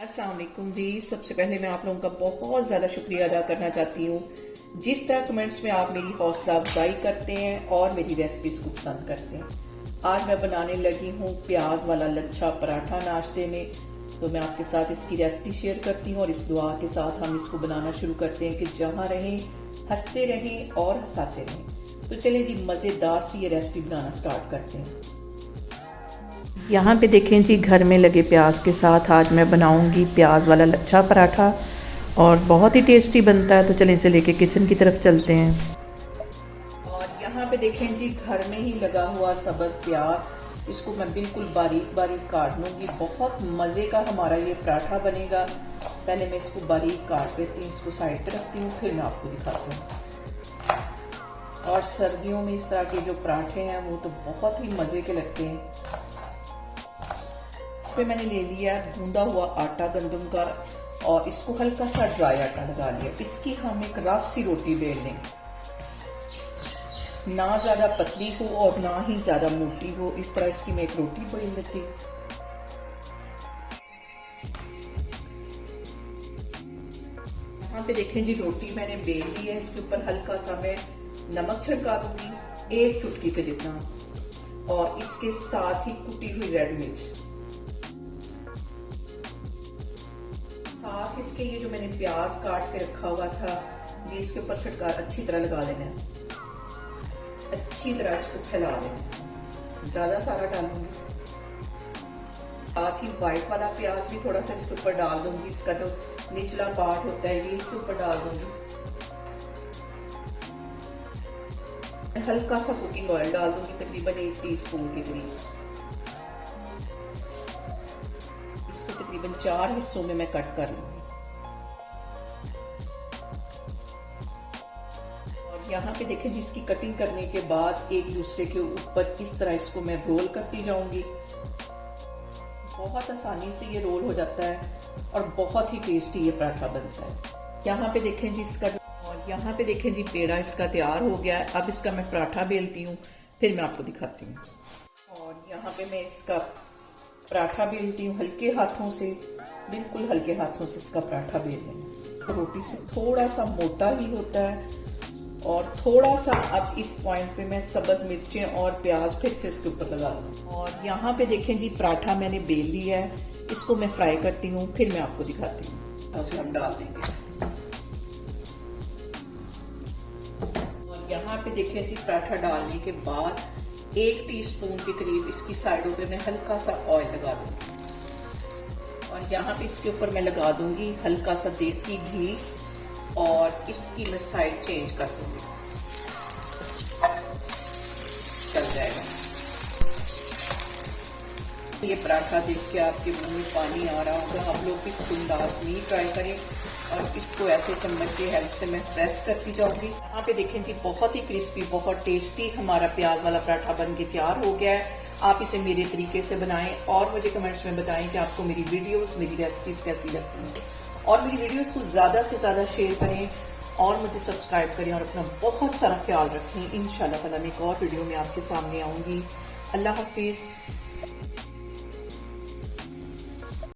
अस्सलाम वालेकुम जी। सबसे पहले मैं आप लोगों का बहुत ज़्यादा शुक्रिया अदा करना चाहती हूँ जिस तरह कमेंट्स में आप मेरी हौसला अफजाई करते हैं और मेरी रेसिपीज़ को पसंद करते हैं। आज मैं बनाने लगी हूँ प्याज वाला लच्छा पराठा नाश्ते में। तो मैं आपके साथ इसकी रेसिपी शेयर करती हूँ और इस दुआ के साथ हम इसको बनाना शुरू करते हैं कि जहाँ रहें हंसते रहें और हंसाते रहें। तो चलिए जी मज़ेदार सी ये रेसिपी बनाना स्टार्ट करते हैं। यहाँ पे देखें जी, घर में लगे प्याज के साथ आज मैं बनाऊंगी प्याज वाला लच्छा पराठा और बहुत ही टेस्टी बनता है। तो चलें इसे लेके किचन की तरफ चलते हैं। और यहाँ पे देखें जी घर में ही लगा हुआ सब्ज़ प्याज, इसको मैं बिल्कुल बारीक बारीक काट लूँगी। बहुत मज़े का हमारा ये पराठा बनेगा। पहले मैं इसको बारीक काट लेती हूँ, इसको साइड पे रखती हूँ, फिर मैं आपको दिखाती हूँ। और सर्दियों में इस तरह के जो पराठे हैं वो तो बहुत ही मज़े के लगते हैं। फिर मैंने ले लिया गूंदा हुआ आटा गंदम का और इसको हल्का सा ड्राई आटा लगा लिया। इसकी हम एक रफ सी रोटी बेल लेंगे, ना ज़्यादा पतली हो और ना ही ज़्यादा मोटी हो। इस तरह इसकी मैं एक रोटी बेल लेती हूँ। यहाँ पे देखें जी रोटी मैंने बेल ली है। इसके ऊपर हल्का सा मैं नमक छिड़का दूंगी, एक चुटकी के जितना, और इसके साथ ही कुटी हुई रेड मिर्च, साथ इसके ये जो मैंने प्याज काट के रखा हुआ था ये इसके ऊपर छिड़का अच्छी तरह लगा लेना है। अच्छी तरह इसको फैला देना, ज्यादा सारा डालूंगी। साथ ही व्हाइट वाला प्याज भी थोड़ा सा इसके ऊपर डाल दूंगी। इसका जो निचला पार्ट होता है ये इसके ऊपर डाल दूंगी। हल्का सा कुकिंग ऑयल डाल दूंगी, तकरीबन 1 टीस्पून के करीब। तकरीबन 4 हिस्सों में मैं कट कर लूंगी। और यहाँ पे देखें जिसकी कटिंग करने के बाद एक दूसरे के ऊपर इस तरह इसको मैं रोल करती जाऊंगी। बहुत आसानी से ये रोल हो जाता है और बहुत ही टेस्टी ये पराठा बनता है। यहाँ पे देखें जी इसका, और यहाँ पे देखें जी पेड़ा इसका तैयार हो गया है। अब इसका मैं पराठा बेलती हूँ, फिर मैं आपको दिखाती हूँ। और यहाँ पे मैं इसका पराठा बेलती हूँ हल्के हाथों से, बिल्कुल हल्के हाथों से इसका पराठा बेल लेना। रोटी से थोड़ा सा मोटा ही होता है। और थोड़ा सा अब इस पॉइंट पे मैं सब्ज़ मिर्चें और प्याज फिर से इसके ऊपर लगा दूँ। और यहाँ पे देखें जी पराठा मैंने बेल लिया है, इसको मैं फ्राई करती हूँ, फिर मैं आपको दिखाती हूँ। तो उसे हम डाल देंगे। और यहाँ पे देखें जी पराठा डालने के बाद 1 टीस्पून के करीब इसकी साइडों पे मैं हल्का सा ऑयल लगा दूंगी। और यहाँ पे इसके ऊपर मैं लगा दूंगी हल्का सा देसी घी और इसकी मैं साइड चेंज कर दूंगी। चल जाएगा। ये पराठा देख के आपके मुंह में पानी आ रहा होगा। आप लोग इसको लाजमी ट्राई करें। और इसको ऐसे चम्मच की हेल्प से मैं प्रेस करती जाऊंगी। यहाँ पे देखें जी बहुत ही क्रिस्पी, बहुत टेस्टी हमारा प्याज वाला पराठा बन के तैयार हो गया है। आप इसे मेरे तरीके से बनाएं और मुझे कमेंट्स में बताएं कि आपको मेरी वीडियोस, मेरी रेसिपीज कैसी लगती हैं। और मेरी वीडियोस को ज़्यादा से ज़्यादा शेयर करें और मुझे सब्सक्राइब करें और अपना बहुत सारा ख्याल रखें। इंशाल्लाह ताला मैं एक और वीडियो में आपके सामने आऊँगी। अल्लाह हाफिज़।